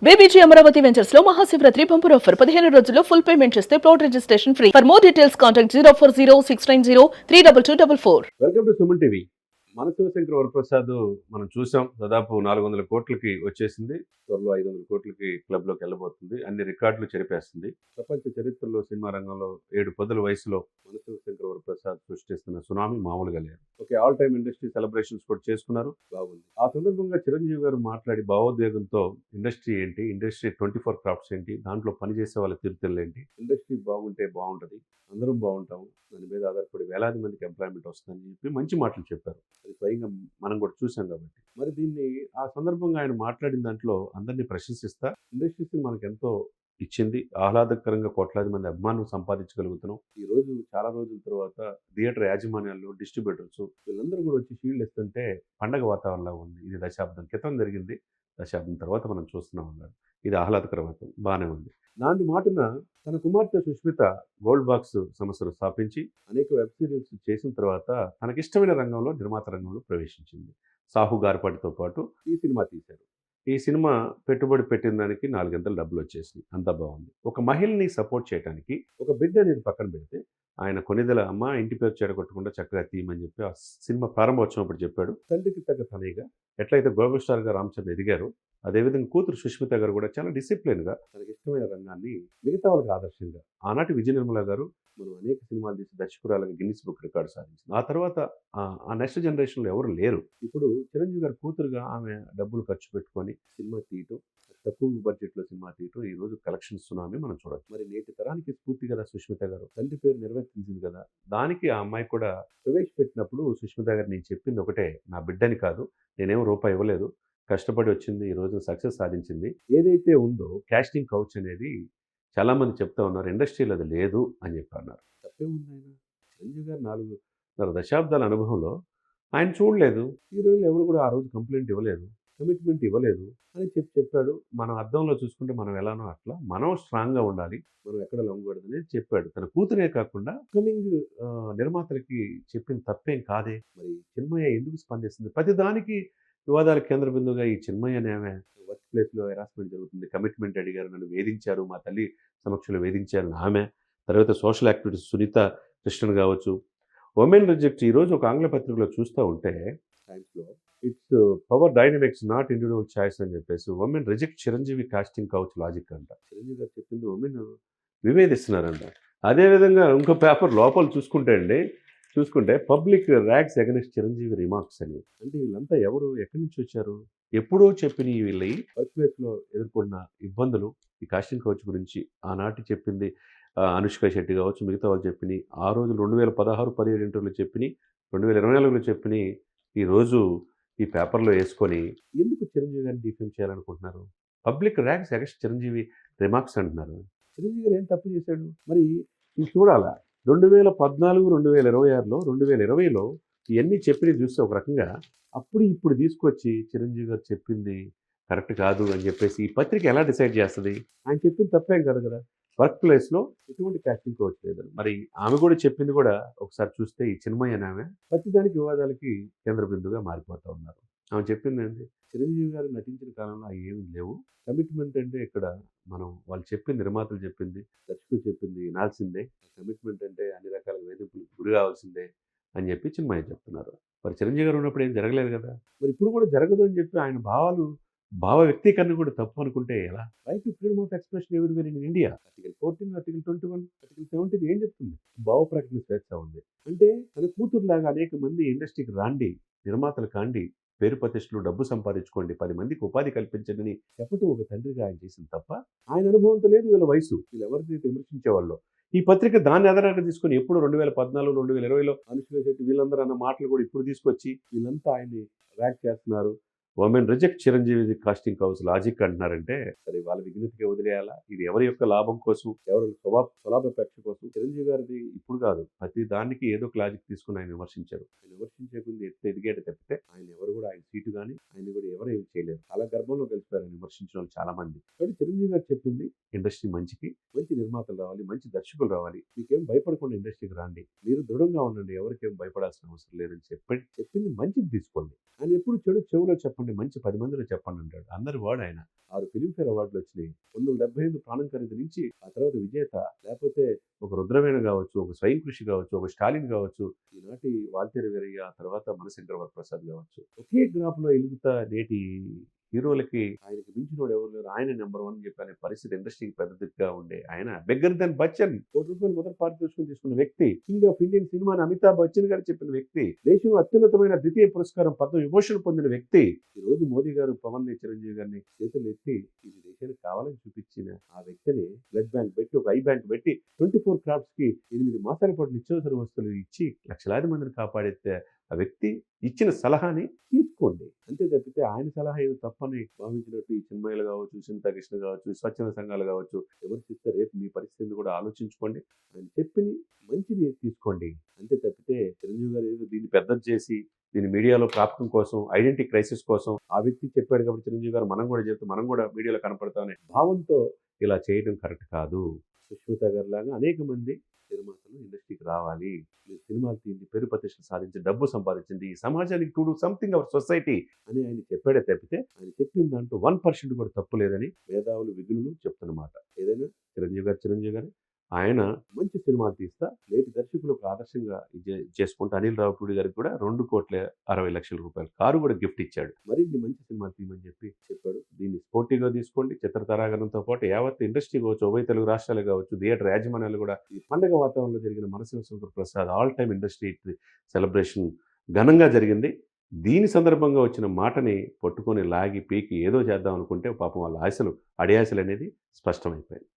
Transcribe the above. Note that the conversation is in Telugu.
బీబీజీ అమరావతి వెంచర్స్ లో మహాశివరాత్రి బంపర్ ఆఫర్ 15 రోజుల్లో ఫుల్ పేమెంట్ చేస్తే plot registration free. For more details contact 04069032244. Welcome to Suman TV. మన శివశంకర్ వరప్రసాద్ మనం చూసాం. దాదాపు 400 కోట్లకి వచ్చేసింది. త్వరలో 500 కోట్లకి క్లబ్లోకి వెళ్ళబోతుంది. అన్ని రికార్డులు చెరిపేస్తుంది. ప్రపంచ చరిత్రలో సినిమా రంగంలో 7 పదుల వయసులో మన శివశంకర్ వరప్రసాద్ సృష్టిస్తున్న సునామీ మామూలుగా లేదు. Okay, all time industry celebrations కూడా చేసుకున్నారు. బాగుంది. ఆ సందర్భంగా చిరంజీవి గారు మాట్లాడి భావోద్వేగంతో ఇండస్ట్రీ ఏంటి, ఇండస్ట్రీ 24 క్రాఫ్ట్స్ ఏంటి, దాంట్లో పనిచేసే వాళ్ళ తీరుతెల్లు ఏంటి, ఇండస్ట్రీ బాగుంటే బాగుంటుంది, అందరం బాగుంటాము, దాని మీద ఆధారపడి వేలాది మందికి ఎంప్లాయ్మెంట్ వస్తుందని చెప్పి మంచి మాటలు చెప్పారు. అది స్వయంగా మనం కూడా చూసాం కాబట్టి. మరి దీన్ని ఆ సందర్భంగా ఆయన మాట్లాడిన దాంట్లో అందరినీ ప్రశంసిస్తా ఇండస్ట్రీస్ని మనకు ఎంతో ఇచ్చింది, ఆహ్లాదకరంగా కోట్లాది మంది అభిమానులు సంపాదించగలుగుతున్నాం. ఈ రోజు చాలా రోజుల తర్వాత థియేటర్ యాజమాన్యాలు, డిస్ట్రిబ్యూటర్స్ వీళ్ళందరూ కూడా వచ్చి షీల్డ్ ఇస్తుంటే పండగ వాతావరణంలో ఉంది. ఇది దశాబ్దం క్రితం జరిగింది, దశాబ్దం తర్వాత మనం చూస్తున్నాం అన్నాడు. ఇది ఆహ్లాదకరమైన బాగానే ఉంది. నాటి మాటన తన కుమార్తె సుష్మిత గోల్డ్ బాక్స్ సంస్థను స్థాపించి అనేక వెబ్ సిరీస్ చేసిన తర్వాత తనకిష్టమైన రంగంలో, నిర్మాత రంగంలో ప్రవేశించింది. సాహు గార్పాటితో పాటు ఈ సినిమా తీశారు. ఈ సినిమా పెట్టుబడి పెట్టిన దానికి 4 డబ్బులు వచ్చేసింది. అంతా బాగుంది. ఒక మహిళని సపోర్ట్ చేయడానికి ఒక బిడ్డ అనేది పక్కన పెడితే ఆయన కొనిదెల అమ్మ ఇంటి పేరు చెడగొట్టకుండా చక్కగా తీయమని చెప్పి ఆ సినిమా ప్రారంభోత్సవం అప్పుడు చెప్పాడు. తండ్రికి తగ్గ తనయ్యగా ఎట్లయితే గ్లోబల్ స్టార్గా రామచంద్ర ఎదిగారు, అదేవిధంగా కూతురు సుష్మిత గారు కూడా చాలా డిసిప్లిన్గా తనకి ఇష్టమైన రంగాన్ని మిగతా వాళ్ళకి ఆదర్శంగా ఆనాటి విజయ నిర్మల గారు మనం అనేక సినిమాలు తీసి దర్శకురాలుగా గిన్నిస్ బుక్ రికార్డు సాధించింది. ఆ తర్వాత ఆ నెక్స్ట్ జనరేషన్లో ఎవరు లేరు. ఇప్పుడు చిరంజీవి గారి కూతురుగా ఆమె డబ్బులు ఖర్చు పెట్టుకొని సినిమా తీయటం, తక్కువ బడ్జెట్లో సినిమా తీయటం ఈ రోజు కలెక్షన్ సునామీ మనం చూడొచ్చు. మరి నేటి తరానికి స్ఫూర్తి కదా సుష్మిత గారు, తండ్రి పేరు నిర్వర్తించింది కదా. దానికి ఆ అమ్మాయి కూడా ప్రవేశపెట్టినప్పుడు సుష్మిత గారు నేను చెప్పింది ఒకటే, నా బిడ్డని కాదు, నేనేం రూపాయి ఇవ్వలేదు, కష్టపడి వచ్చింది, ఈ రోజు సక్సెస్ సాధించింది. ఏదైతే ఉందో కాస్టింగ్ కౌచ్ అనేది చాలామంది చెప్తా ఉన్నారు, ఇండస్ట్రీలో అది లేదు అని చెప్పి అన్నారు. తప్పేముంది ఆయన? చిరంజీవి గారు 4 దశాబ్దాల అనుభవంలో ఆయన చూడలేదు, హీరోయిన్లు ఎవరు కూడా ఆ రోజు కంప్లైంట్ ఇవ్వలేదు, కమిట్మెంట్ ఇవ్వలేదు అని చెప్పాడు. మనం అర్థంలో చూసుకుంటే మనం ఎలానో అట్లా మనం స్ట్రాంగ్గా ఉండాలి, మనం ఎక్కడ లొంగకూడదని చెప్పాడు. తన కూతురే కాకుండా కమింగ్ నిర్మాతలకి చెప్పిన తప్పేం కాదే. మరి చిన్మయ్య ఎందుకు స్పందిస్తుంది? ప్రతి దానికి వివాదాల కేంద్ర బిందువుగా ఈ చిన్మయ్య అనే ఆమె వర్క్ ప్లేస్లో హెరాస్మెంట్ జరుగుతుంది, కమిట్మెంట్ అడిగారు, నన్ను వేధించారు, మా తల్లి సమక్షంలో వేధించారు ఆమె. తర్వాత సోషల్ యాక్టివిటీస్ సునీత కృష్ణన్ కావచ్చు, ఉమెన్ రిజెక్ట్ ఈరోజు ఒక ఆంగ్ల పత్రికలో చూస్తూ ఉంటే టైమ్స్లో it's power dynamics not individual choice అని చెప్పేసి women reject Chiranjeevi casting couch logic అంట. చిరంజీవి గారు చెప్పింది ఉమెన్ వివేదిస్తున్నారంట. అదేవిధంగా ఇంకో పేపర్ లోపల చూసుకుంటే public rags against Chiranjeevi remarks అని. అంటే వీళ్ళంతా ఎవరు, ఎక్కడి నుంచి వచ్చారు? ఎప్పుడో చెప్పిన వీళ్ళ వర్క్ ప్లేస్లో ఎదుర్కొన్న ఇబ్బందులు, ఈ కాస్టింగ్ కౌచ్ గురించి ఆనాటి చెప్పింది అనుష్క శెట్టి కావచ్చు, మిగతా వాళ్ళు చెప్పినాయి ఆ రోజు 2016, 17 ఇంటర్వ్యూలో చెప్పినాయి, 2024లో చెప్పినాయి ఈరోజు ఈ పేపర్లో వేసుకొని ఎందుకు చిరంజీవి గారిని డిఫెమ్ చేయాలనుకుంటున్నారు? Public rags against Chiranjeevi remarks అంటున్నారు. చిరంజీవి గారు ఏం తప్పు చేశాడు? మరి ఇది చూడాలా. 2014, 2026లో, 2020లో ఇవన్నీ చెప్పినవి చూస్తే ఒక రకంగా అప్పుడు ఇప్పుడు తీసుకొచ్చి చిరంజీవి గారు చెప్పింది కరెక్ట్ కాదు అని చెప్పేసి ఈ పత్రిక ఎలా డిసైడ్ చేస్తుంది? ఆయన చెప్పింది తప్పేం కాదు కదా. వర్క్ ప్లేస్లో ఎటువంటి కాస్టింగ్ కౌచ్ లేదు. మరి ఆమె కూడా చెప్పింది కూడా ఒకసారి చూస్తే ఈ చిన్మయ్య అనే ఆమె ప్రతిదానికి వివాదాలకి కేంద్ర బిందువుగా మారిపోతూ ఉన్నారు. ఆమె చెప్పింది ఏంటి? చిరంజీవి గారు నటించిన కాలంలో అవి ఏమీ లేవు, కమిట్మెంట్ అంటే ఇక్కడ మనం వాళ్ళు చెప్పింది, నిర్మాతలు చెప్పింది, దర్శకులు చెప్పింది వినాల్సిందే, కమిట్మెంట్ అంటే అన్ని రకాల వేధింపులకు గురి కావాల్సిందే అని చెప్పి చిన్మయ్య చెప్తున్నారు. మరి చిరంజీవి గారు ఉన్నప్పుడు ఏం జరగలేదు కదా. మరి ఇప్పుడు కూడా జరగదు అని చెప్పి ఆయన భావ వ్యక్తీకరణ కూడా తప్పు అనుకుంటే ఎలా? Right to freedom of expression everywhere in India, article 14, article 21, article 17 ఏం చెప్తుంది? భావ ప్రకటన స్వేచ్ఛ ఉంది. అంటే తన కూతురులాగా అనేక మంది ఇండస్ట్రీకి రాండి, నిర్మాతలు కాండి, పేరు ప్రతిష్టలు, డబ్బు సంపాదించుకోండి, 10 మందికి ఉపాధి కల్పించండి అని చెప్పటం ఒక తండ్రిగా ఆయన చేసింది తప్ప ఆయన అనుభవంతో లేదు. వీళ్ళ వయసు, వీళ్ళు ఎవరినైతే విమర్శించేవాళ్ళు ఈ పత్రిక దాన్ని ఆధారంగా తీసుకొని ఎప్పుడు 2014, 2020లో అనుష్క శెట్టి వీళ్ళందరూ అన్న మాటలు కూడా ఇప్పుడు తీసుకొచ్చి వీళ్ళంతా ఆయన్ని ర్యాక్ చేస్తున్నారు. Women reject Chiranjeevi casting couch logic అంటున్నారంటే సరే వాళ్ళ విఘ్నతకి వదిలేయాలా? ఇది ఎవరి యొక్క లాభం కోసం, ఎవరి స్వలాభాపేక్ష కోసం? చిరంజీవి గారిది ఇప్పుడు కాదు, ప్రతి దానికి ఏదో ఒక లాజిక్ తీసుకుని ఆయన విమర్శించారు. ఆయన విమర్శించే కొద్ది ఎదిగాడు తప్పితే ఆయన ఎవరు కూడా ఆయన సీటు కానీ ఆయన కూడా ఎవరు ఏమి చేయలేరు. చాలా గర్భంలో కలిసిపోయారు విమర్శించిన వాళ్ళు చాలా మంది. కాబట్టి చిరంజీవి గారు చెప్పింది ఇండస్ట్రీ మంచికి, మంచి నిర్మాతలు రావాలి, మంచి దర్శకులు రావాలి, మీకేం భయపడకుండా ఇండస్ట్రీకి రండి, మీరు దృఢంగా ఉండండి, ఎవరికేం భయపడాల్సిన అవసరం లేదని చెప్పింది మంచిది తీసుకోండి. ఆయన ఎప్పుడు చెడు చెవులో చెప్పండి ఉండే మంచి 10 మందిలో చెప్పండి అంటాడు. అందరి వాడు ఆయన. 6 ఫిల్మ్‌ఫేర్ అవార్డులు వచ్చినాయి. 1975 ప్రాణం ఖరీదు నుంచి ఆ తర్వాత విజేత, లేకపోతే ఒక రుద్రవీణ కావచ్చు, ఒక స్వయం కృషి కావచ్చు, ఒక స్టాలిన్ కావచ్చు, ఈనాటి వాల్తేరు వీరయ్య, ఆ తర్వాత మనశంకర వరప్రసాద్ కావచ్చు. ఒకే గ్రాఫ్‌లో ఎలుగుతా నేటి హీరోలకి ఆయనకి మించినోడు ఎవరు లేరు. ఆయన నెంబర్ 1 అని చెప్పి అనే పరిస్థితి ఇండస్ట్రీకి పెద్ద దిక్కుగా ఉండే ఆయన బెగ్గర్ దెన్ బచ్చన్. ₹1,00,00,000 మొదటి పారితోషికం తీసుకున్న వ్యక్తి. కింగ్ ఆఫ్ ఇండియన్ సినిమా అని అమితాబ్ బచ్చన్ గారు చెప్పిన వ్యక్తి. దేశంలో అత్యున్నతమైన ద్వితీయ పురస్కారం పద్మ విభూషణ్ పొందిన వ్యక్తి. ఈ రోజు మోదీ గారు పవన్ చిరంజీవి గారిని చేతులు ఎత్తి ఇది దేశానికి కావాలని చూపించిన ఆ వ్యక్తిని బ్లడ్ బ్యాంక్ పెట్టి, ఒక ఐ బ్యాంక్ పెట్టి 24 క్రాఫ్ట్స్ కి 8 మాసాల పాటు నిత్యావసర వస్తువులు ఇచ్చి లక్షలాది మందిని కాపాడే ఆ వ్యక్తి ఇచ్చిన సలహాని తీసుకోండి. అంతే తప్పితే ఆయన సలహా ఏదో తప్పని భావించినట్టు ఈ చిన్మయ్యలు కావచ్చు, సింతా కృష్ణ కావచ్చు, స్వచ్ఛంద సంఘాలు కావచ్చు, విమర్శిస్తే రేపు మీ పరిస్థితిని కూడా ఆలోచించుకోండి. ఆయన చెప్పిన మంచిని తీసుకోండి. అంతే తప్పితే చిరంజీవి గారు ఏదో దీన్ని పెద్దది చేసి దీని మీడియాలో ప్రాప్తం కోసం, ఐడెంటిటీ క్రైసిస్ కోసం ఆ వ్యక్తి చెప్పాడు కాబట్టి చిరంజీవి గారు మనం కూడా చెప్తే మనం కూడా మీడియాలో కనపడతామనే భావంతో ఇలా చేయడం కరెక్ట్ కాదు. సుష్మిత గారి లాగా అనేక మంది నిర్మాతలు ఇండస్ట్రీకి రావాలి. మీరు సినిమాలు తీయండి, పేరు ప్రతిష్టలు సాధించి డబ్బు సంపాదించండి, ఈ సమాజానికి to do something our society అని ఆయన చెప్పాడే తప్పితే ఆయన చెప్పిన దాంట్లో 1% కూడా తప్పు లేదని మేధావులు, విఘ్నులు చెప్తున్నమాట. ఏదైనా చిరంజీవి గారు ఆయన మంచి సినిమాలు తీస్తా నేటి దర్శకులకు ఆదర్శంగా చేసుకుంటూ అనిల్ రావిపూడి గారికి కూడా ₹2,60,00,000 కారు కూడా గిఫ్ట్ ఇచ్చాడు. మరిన్ని మంచి సినిమాలు తీయమని చెప్పాడు. దీన్ని స్పోర్టివ్గా తీసుకోండి. చిత్ర తారాగణంతో పాటు యావత్ ఇండస్ట్రీ కావచ్చు, ఉభయ తెలుగు రాష్ట్రాలు కావచ్చు, థియేటర్ యాజమాన్యాలు కూడా ఈ పండుగ వాతావరణంలో జరిగిన మనశివ Prasad all time industry celebration ఘనంగా జరిగింది. దీని సందర్భంగా వచ్చిన మాటని పట్టుకొని లాగి పీకి ఏదో చేద్దాం అనుకుంటే పాపం వాళ్ళ ఆశలు అడియాశలు అనేది స్పష్టమైపోయింది.